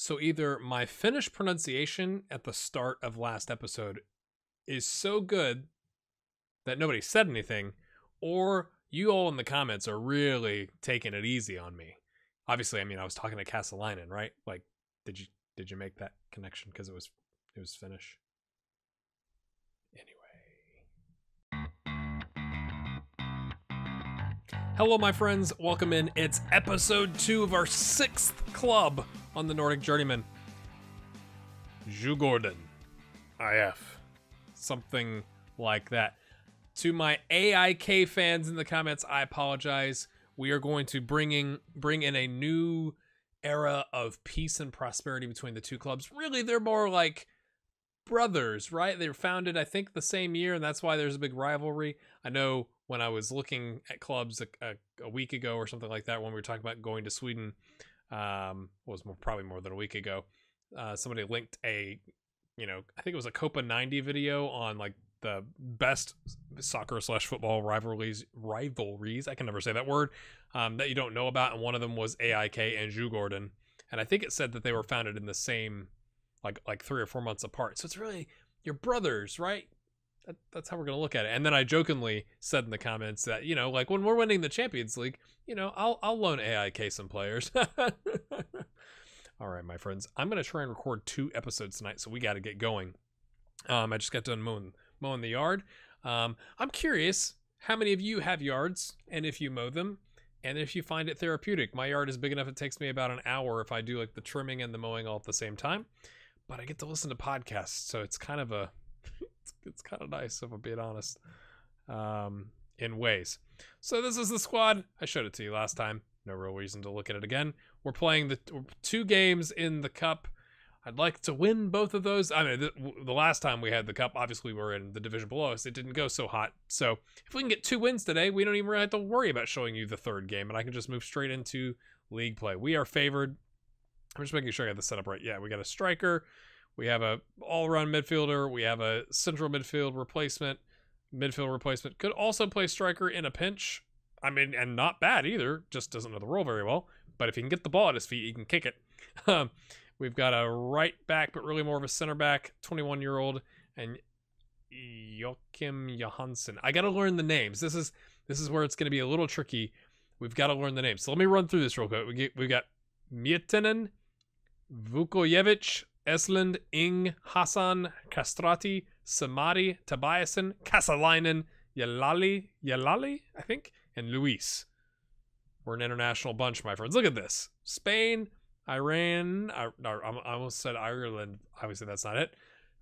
So either my Finnish pronunciation at the start of last episode is so good that nobody said anything, or you all in the comments are really taking it easy on me. Obviously, I mean, I was talking to Kasalainen, right? Like, did you make that connection because it was Finnish? Anyway. Hello, my friends. Welcome in. It's episode 2 of our 6th club on the Nordic Journeyman. Djurgården IF. Something like that. To my AIK fans in the comments, I apologize. We are going to bring in a new era of peace and prosperity between the two clubs. Really, they're more like brothers, right? They were founded, I think, the same year, and that's why there's a big rivalry. I know when I was looking at clubs a week ago or something like that, when we were talking about going to Sweden, probably more than a week ago, somebody linked I think it was a Copa 90 video on like the best soccer/football rivalries. I can never say that word, that you don't know about. And one of them was AIK and Djurgården. And I think it said that they were founded in the same, like 3 or 4 months apart. So it's really, you're brothers, right? That's how we're going to look at it. And then I jokingly said in the comments that, like when we're winning the Champions League, I'll loan AIK some players. All right, my friends, I'm going to try and record 2 episodes tonight. So we got to get going. I just got done mowing the yard. I'm curious how many of you have yards and if you mow them and if you find it therapeutic. My yard is big enough. It takes me about an hour if I do like the trimming and the mowing all at the same time, but I get to listen to podcasts. So it's kind of it's kind of nice if I'm being honest, in ways. So this is the squad. I showed it to you last time. No real reason to look at it again. We're playing the 2 games in the cup. I'd like to win both of those. I mean, the last time we had the cup, obviously we were in the division below us. It didn't go so hot. So if we can get 2 wins today, we don't even really have to worry about showing you the 3rd game, and I can just move straight into league play. We are favored. I'm just making sure I got the setup right. Yeah, we got a striker. We have a all-around midfielder. We have a central midfield replacement. Could also play striker in a pinch. I mean, and not bad either. Just doesn't know the role very well. But if he can get the ball at his feet, he can kick it. We've got a right back, but really more of a center back, 21-year-old, and Joachim Johansson. I got to learn the names. This is where it's going to be a little tricky. We've got to learn the names. So let me run through this real quick. We've got Miettinen, Vukojevic, Esland, Ing, Hassan, Castrati, Samadi, Tobiasen, Kasalainen, Yalali, I think, and Luis. We're an international bunch, my friends. Look at this. Spain, Iran, I almost said Ireland. Obviously, that's not it.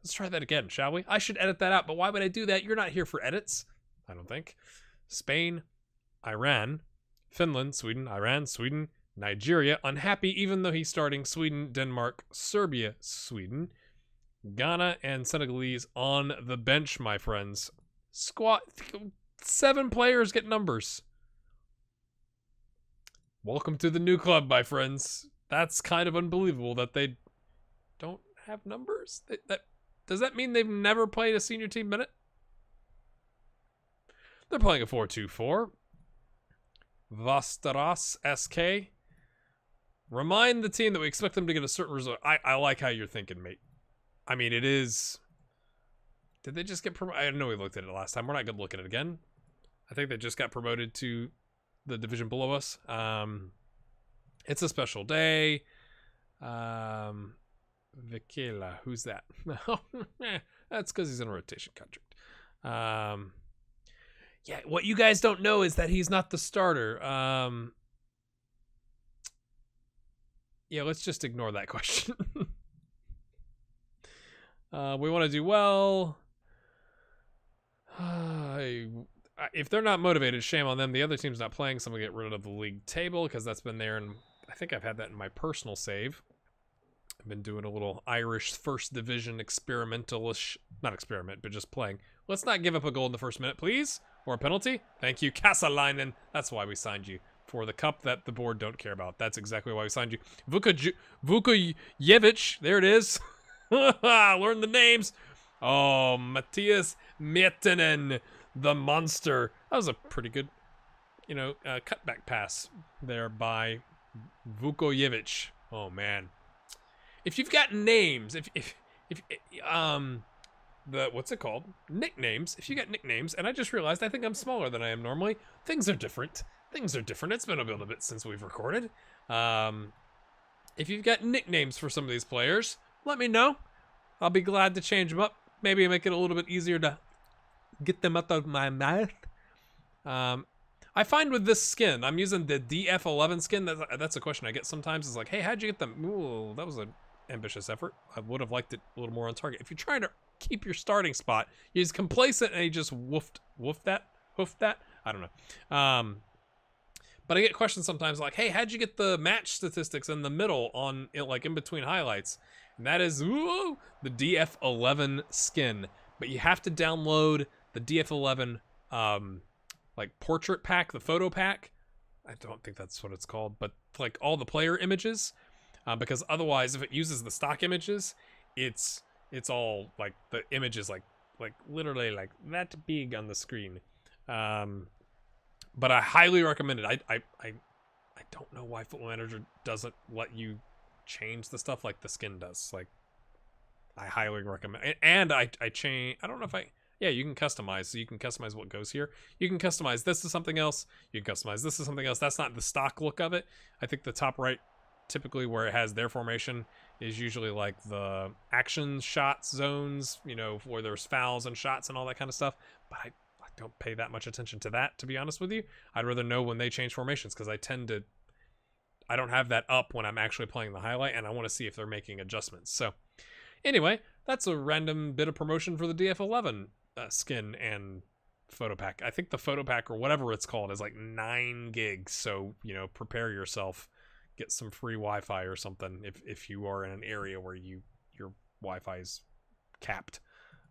Let's try that again, shall we? I should edit that out, but why would I do that? You're not here for edits, I don't think. Spain, Iran, Finland, Sweden, Iran, Sweden, Nigeria, unhappy even though he's starting, Sweden, Denmark, Serbia, Sweden, Ghana, and Senegalese on the bench, my friends. Squad, 7 players get numbers. Welcome to the new club, my friends. That's kind of unbelievable that they don't have numbers. Does that mean they've never played a senior team minute? They're playing a 4-2-4. Vastaras SK. Remind the team that we expect them to get a certain result. I like how you're thinking, mate. I mean, it is... Did they just get promoted? I know we looked at it last time. We're not going to look at it again. I think they just got promoted to the division below us. It's a special day. Vikela, who's that? That's because he's in a rotation contract. Yeah, what you guys don't know is that he's not the starter. Yeah, let's just ignore that question. We want to do well. If they're not motivated, shame on them. The other team's not playing, so I'm going to get rid of the league table because that's been there, and I think I've had that in my personal save. I've been doing a little Irish first division experimental-ish, not experiment, but just playing. Let's not give up a goal in the first minute, please, or a penalty. Thank you, Kasalainen. That's why we signed you, for the cup that the board don't care about. That's exactly why we signed you. Vukojevic, there it is. Learn the names. Oh, Matthias Miettinen, the monster. That was a pretty good, cutback pass there by Vukojevic. Oh, man. if you've got names, if the what's it called? Nicknames. If you got nicknames, and I just realized I think I'm smaller than I am normally. Things are different. Things are different. It's been a little bit since we've recorded. If you've got nicknames for some of these players, let me know. I'll be glad to change them up. Maybe make it a little bit easier to get them out of my mouth. I find with this skin, I'm using the DF11 skin. That's a question I get sometimes. It's like, hey, how'd you get them? Ooh, that was an ambitious effort. I would have liked it a little more on target. If you're trying to keep your starting spot, you're just complacent and you just hoofed that. I don't know. But I get questions sometimes like, hey, how'd you get the match statistics in the middle on, like, in between highlights? And that is, ooh, the DF11 skin. But you have to download the DF11, like, portrait pack, the photo pack. I don't think that's what it's called, but, like, all the player images. Because otherwise, if it uses the stock images, it's all, like, the images, like literally, like, that big on the screen. But I highly recommend it. I don't know why Football Manager doesn't let you change the stuff like the skin does. Like, I highly recommend. And I change. I don't know if yeah, you can customize. So you can customize what goes here. You can customize this to something else. You can customize this to something else. That's not the stock look of it. I think the top right, typically where it has their formation, is usually like the action shots zones, you know, where there's fouls and shots and all that kind of stuff. But I don't pay that much attention to that, to be honest with you. I'd rather know when they change formations, because I don't have that up when I'm actually playing the highlight, and I want to see if they're making adjustments. So anyway, that's a random bit of promotion for the DF11 skin and photo pack. I think the photo pack, or whatever it's called, is like 9 gigs. So, you know, prepare yourself. Get some free Wi-Fi or something if you are in an area where your Wi-Fi is capped.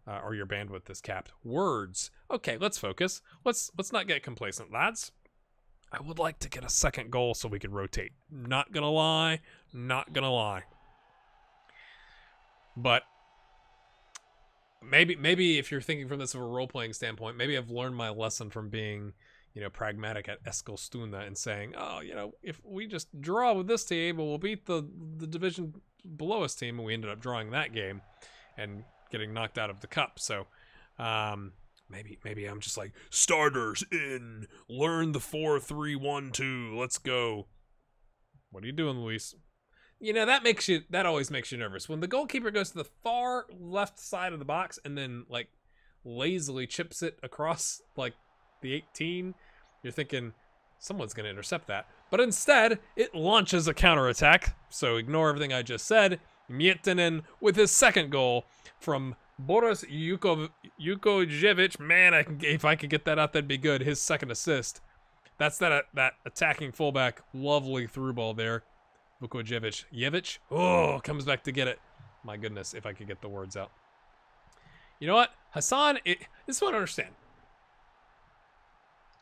Or your bandwidth is capped. Words. Okay, let's focus. Let's not get complacent, lads. I would like to get a second goal so we can rotate. Not gonna lie. But maybe if you're thinking from this from a role-playing standpoint, maybe I've learned my lesson from being, you know, pragmatic at Eskilstuna and saying, oh, you know, if we just draw with this team, we'll beat the division below us team, and we ended up drawing that game and getting knocked out of the cup. So maybe I'm just like, starters in, learn the 4-3-1-2, let's go. What are you doing, Luis? You know, that always makes you nervous when the goalkeeper goes to the far left side of the box and then, like, lazily chips it across, like, the 18. You're thinking someone's going to intercept that, but instead it launches a counterattack. So ignore everything I just said. Miettinen with his second goal from Boris Jukojevic. Man, if I could get that out, that'd be good. His second assist. That's that attacking fullback. Lovely through ball there. Vukojevic. Jevic. Oh, comes back to get it. My goodness, if I could get the words out. You know what? Hassan, this is what I understand.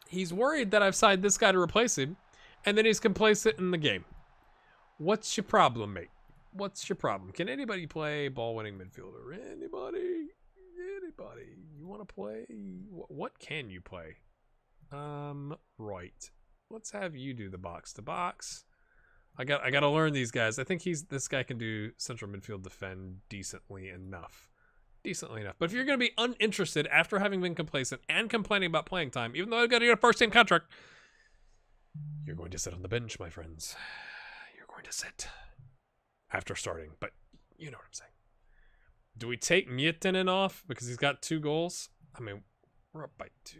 He's worried that I've signed this guy to replace him, and then he's complacent in the game. What's your problem, mate? What's your problem? Can anybody play ball-winning midfielder? Anybody? You want to play? What can you play? Right. Let's have you do the box to box. I got to learn these guys. I think this guy can do central midfield defend decently enough. But if you're going to be uninterested after having been complacent and complaining about playing time, even though I've got to get a first-team contract, you're going to sit on the bench, my friends. You're going to sit after starting, but you know what I'm saying. Do we take Miettinen off because he's got 2 goals? I mean, we're up by 2.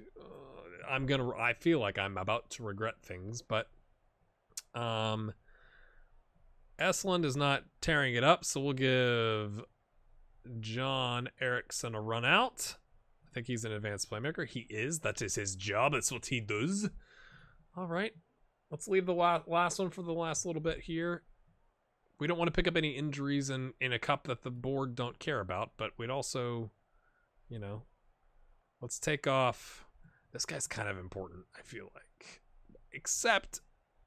I feel like I'm about to regret things, but Esland is not tearing it up, so we'll give John Eriksson a run out. I think he's an advanced playmaker. He is. That is his job. That's what he does. All right. Let's leave the last one for the last little bit here. We don't want to pick up any injuries in a cup that the board don't care about, but we'd also, you know, let's take off. This guy's kind of important, I feel like. Except,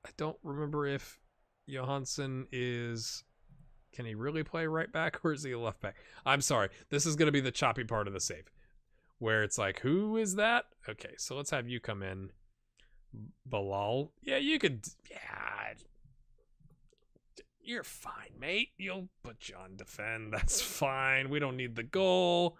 I don't remember if Johansson is... Can he really play right back, or is he a left back? I'm sorry. This is going to be the choppy part of the save, where it's like, who is that? Okay, so let's have you come in. Bilal. Yeah, you could... Yeah... You're fine, mate. You'll put you on defend. That's fine. We don't need the goal.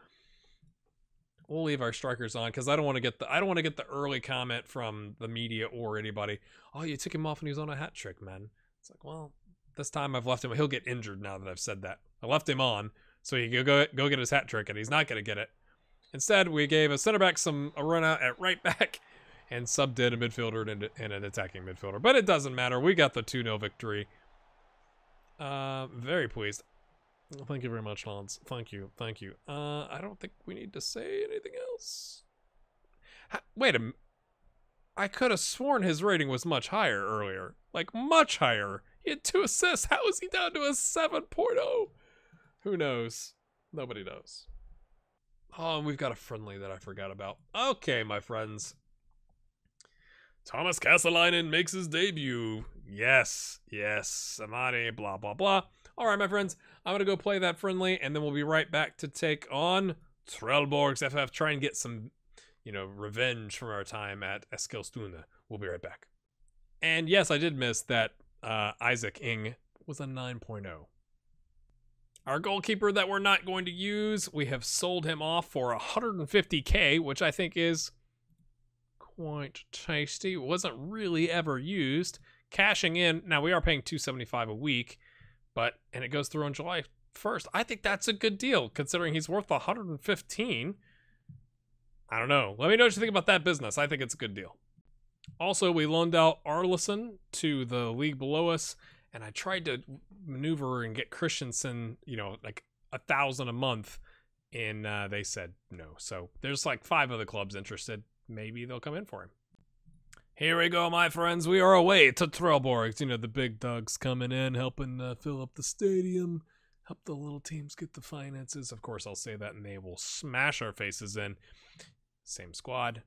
We'll leave our strikers on because I don't want to get the early comment from the media or anybody. Oh, you took him off and he was on a hat trick, man. It's like, well, this time I've left him. He'll get injured now that I've said that. I left him on so he could go get his hat trick, and he's not going to get it. Instead, we gave a center back a run out at right back and subbed in a midfielder and an attacking midfielder. But it doesn't matter. We got the 2-0 victory. Very pleased. Thank you very much, Hans. Thank you. I don't think we need to say anything else. Wait a minute. I could have sworn his rating was much higher earlier. Like, much higher. He had 2 assists. How is he down to a 7.0? Who knows? Nobody knows. Oh, and we've got a friendly that I forgot about. Okay, my friends. Thomas Kasalainen makes his debut. Yes. Samari, blah, blah, blah. All right, my friends. I'm going to go play that friendly, and then we'll be right back to take on Trelleborg's FF. Try and get some, revenge from our time at Eskilstuna. We'll be right back. And yes, I did miss that Isaac Ing was a 9.0. Our goalkeeper that we're not going to use, we have sold him off for 150k, which I think is quite tasty. It wasn't really ever used. Cashing in, now we are paying $275 a week, and it goes through on July 1st. I think that's a good deal, considering he's worth 115. I don't know. Let me know what you think about that business. I think it's a good deal. Also, we loaned out Arleson to the league below us, and I tried to maneuver and get Christensen, like 1,000 a month, and they said no. So there's like 5 other clubs interested. Maybe they'll come in for him. Here we go, my friends. We are away to Trelleborg. The big dogs coming in, helping fill up the stadium, help the little teams get the finances. Of course, I'll say that, and they will smash our faces in. Same squad.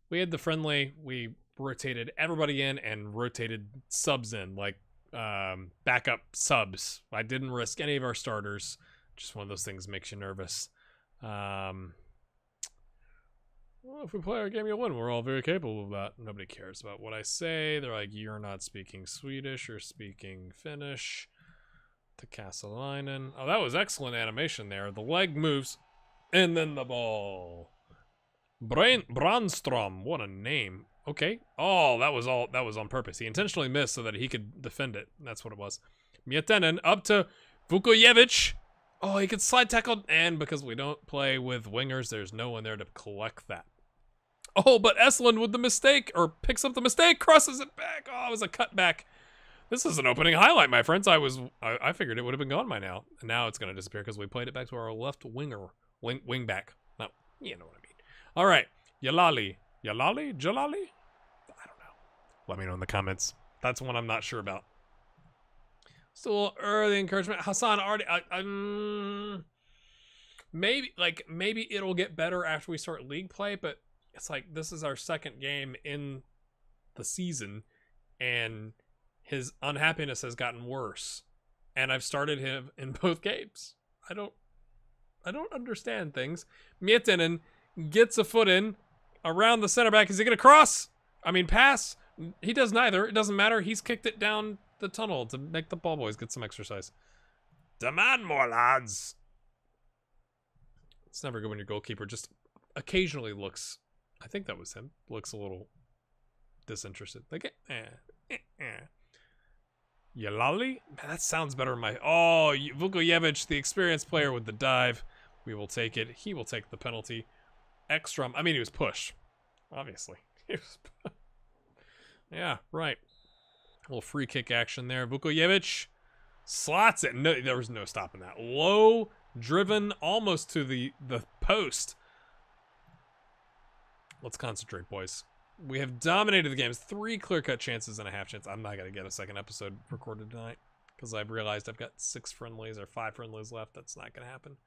We had the friendly. We rotated everybody in and rotated subs in, like backup subs. I didn't risk any of our starters. Just one of those things makes you nervous. Well, if we play our game, you'll win. We're all very capable of that. Nobody cares about what I say. They're like, you're not speaking Swedish, you're speaking Finnish. To Kasalainen. Oh, that was excellent animation there. The leg moves, and then the ball. Brandstrom, what a name. Okay. Oh, that was on purpose. He intentionally missed so that he could defend it. That's what it was. Mietenen up to Vukojevic. Oh, he could slide tackle, and because we don't play with wingers, there's no one there to collect that. Oh, but Esland with the mistake, or picks up the mistake, crosses it back. Oh, it was a cutback. This is an opening highlight, my friends. I figured it would have been gone by now. And now it's going to disappear because we played it back to our left winger. Wing back. No, you know what I mean. All right. Jalali? I don't know. Let me know in the comments. That's one I'm not sure about. Still early encouragement. Hassan already... maybe it'll get better after we start league play, but it's like this is our second game in the season, and his unhappiness has gotten worse. And I've started him in both games. I don't understand things. Mietinen gets a foot in around the center back. Is he going to cross? Pass? He does neither. It doesn't matter. He's kicked it down the tunnel to make the ball boys get some exercise. Demand more, lads. It's never good when your goalkeeper just occasionally looks, I think that was him, looks a little disinterested. Like, Jalali? That sounds better in my... Oh, Vukojevic, the experienced player with the dive. We will take it. He will take the penalty. Ekstrom. He was pushed. Obviously. Yeah, right. A little free kick action there. Vukojevic slots it. No, there was no stopping that. Low, driven, almost to the post. Let's concentrate, boys. We have dominated the games. 3 clear-cut chances and a half chance. I'm not going to get a second episode recorded tonight because I've realized I've got 6 friendlies or 5 friendlies left. That's not going to happen.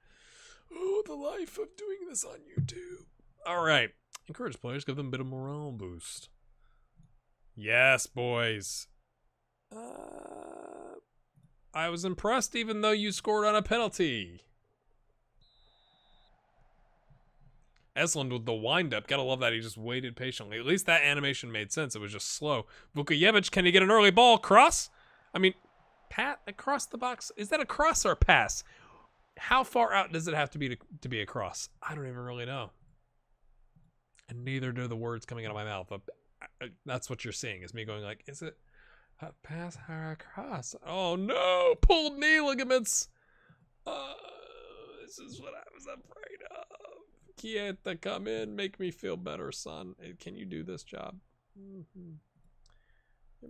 Oh, the life of doing this on YouTube. All right. Encourage players. Give them a bit of morale boost. Yes, boys. I was impressed even though you scored on a penalty. Esland with the wind-up. Gotta love that. He just waited patiently. At least that animation made sense. It was just slow. Vukojevic, can he get an early ball? Cross? Pat across the box. Is that a cross or a pass? How far out does it have to be to be a cross? I don't even really know. And neither do the words coming out of my mouth. But that's what you're seeing, is me going like, is it a pass or a cross? Oh no! Pulled knee ligaments! This is what I was afraid of. Kieta, come in, make me feel better, son. Can you do this job? You're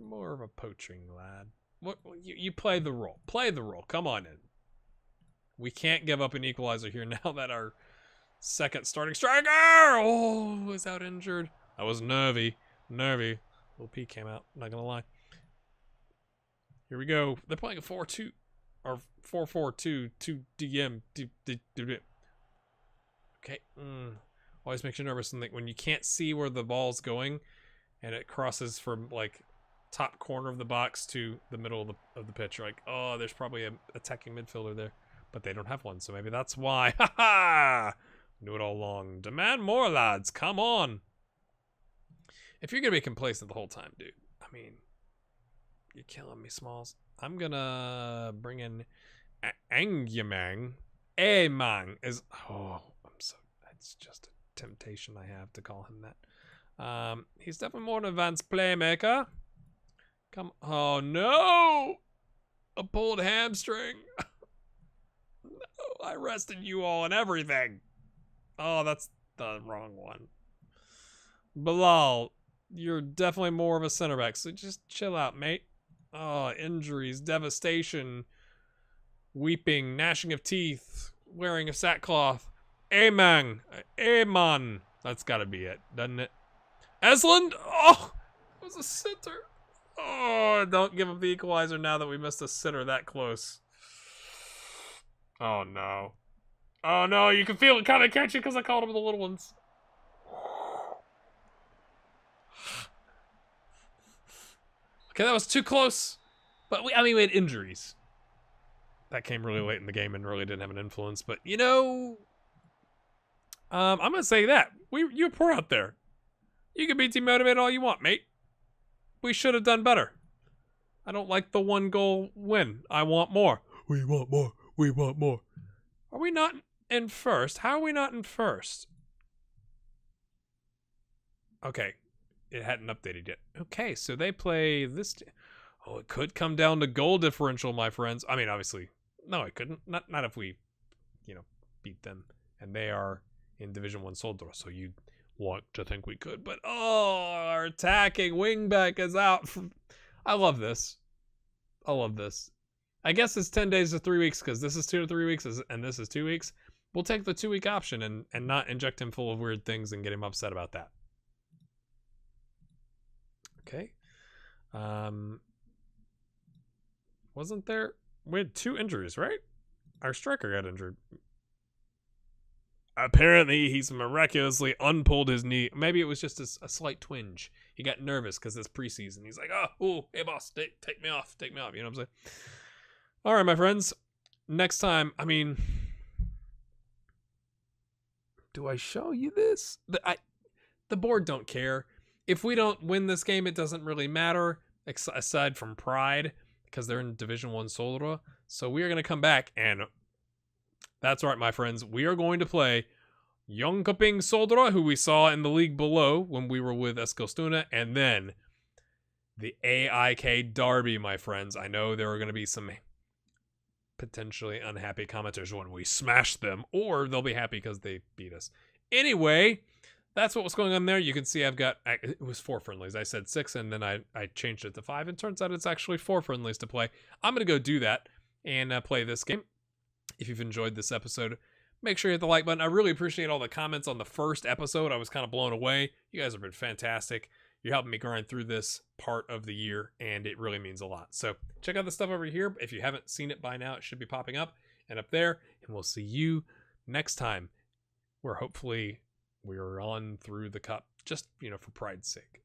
more of a poaching lad. What you play the role. Play the role. Come on in. We can't give up an equalizer here now that our second starting striker is out injured. I was nervy. Little P came out, not gonna lie. Here we go. They're playing a 4-2 or 4-4-2 2 DM. Okay. Always makes you nervous when you can't see where the ball's going and it crosses from like top corner of the box to the middle of the pitch. You're like, oh, there's probably an attacking midfielder there. But they don't have one, so maybe that's why. Ha ha! Knew it all along. Demand more, lads. Come on. If you're gonna be complacent the whole time, dude, I mean, you're killing me, Smalls. I'm gonna bring in Angyamang. Amang is. Oh, it's just a temptation I have to call him that. He's definitely more an advanced playmaker. Come. Oh no! A pulled hamstring. I rested you all and everything. Oh, that's the wrong one. Bilal, you're definitely more of a center back, so just chill out, mate. Oh, injuries, devastation, weeping, gnashing of teeth, wearing of sackcloth. Amang. That's gotta be it, doesn't it? Esland? Oh, it was a sitter. Oh, don't give up the equalizer now that we missed a sitter that close. Oh no. Oh no, you can feel it kind of catching because I called them the little ones. Okay, that was too close. But we had injuries. That came really late in the game and really didn't have an influence. But you know, I'm gonna say that. You're poor out there. You can be demotivated all you want, mate. We should have done better. I don't like the 1-goal win. I want more. We want more. We want more. Are we not in first? How are we not in first? Okay. It hadn't updated yet. Okay, so they play this. Oh, it could come down to goal differential, my friends. I mean, obviously. No, it couldn't. Not if we, beat them. And they are in Division 1 Soldor, so you'd want to think we could. But, oh, our attacking wingback is out. I love this. I guess it's 10 days to 3 weeks because this is 2 to 3 weeks and this is 2 weeks. We'll take the 2-week option and not inject him full of weird things and get him upset about that. Okay. Wasn't there? We had 2 injuries, right? Our striker got injured. Apparently, he's miraculously unpulled his knee. Maybe it was just a slight twinge. He got nervous because it's preseason. He's like, oh, hey boss, take me off. You know what I'm saying? All right, my friends. Next time, I mean, do I show you this? The board don't care. If we don't win this game, it doesn't really matter, aside from pride, because they're in Division 1 Solra. So we are going to come back, and that's right, my friends. We are going to play Jönköping Solra, who we saw in the league below when we were with Eskilstuna, and then the AIK Derby, my friends. I know there are going to be some potentially unhappy commenters when we smash them, or they'll be happy because they beat us. Anyway, that's what was going on there. You can see it was 4 friendlies. I said 6, and then I changed it to 5, and turns out it's actually 4 friendlies to play. I'm going to go do that and play this game. If you've enjoyed this episode, make sure you hit the like button. I really appreciate all the comments on the first episode. I was kind of blown away. You guys have been fantastic. You're helping me grind through this part of the year, and it really means a lot. So check out the stuff over here. If you haven't seen it by now, it should be popping up and up there, and we'll see you next time, where hopefully we're on through the cup, just, for pride's sake.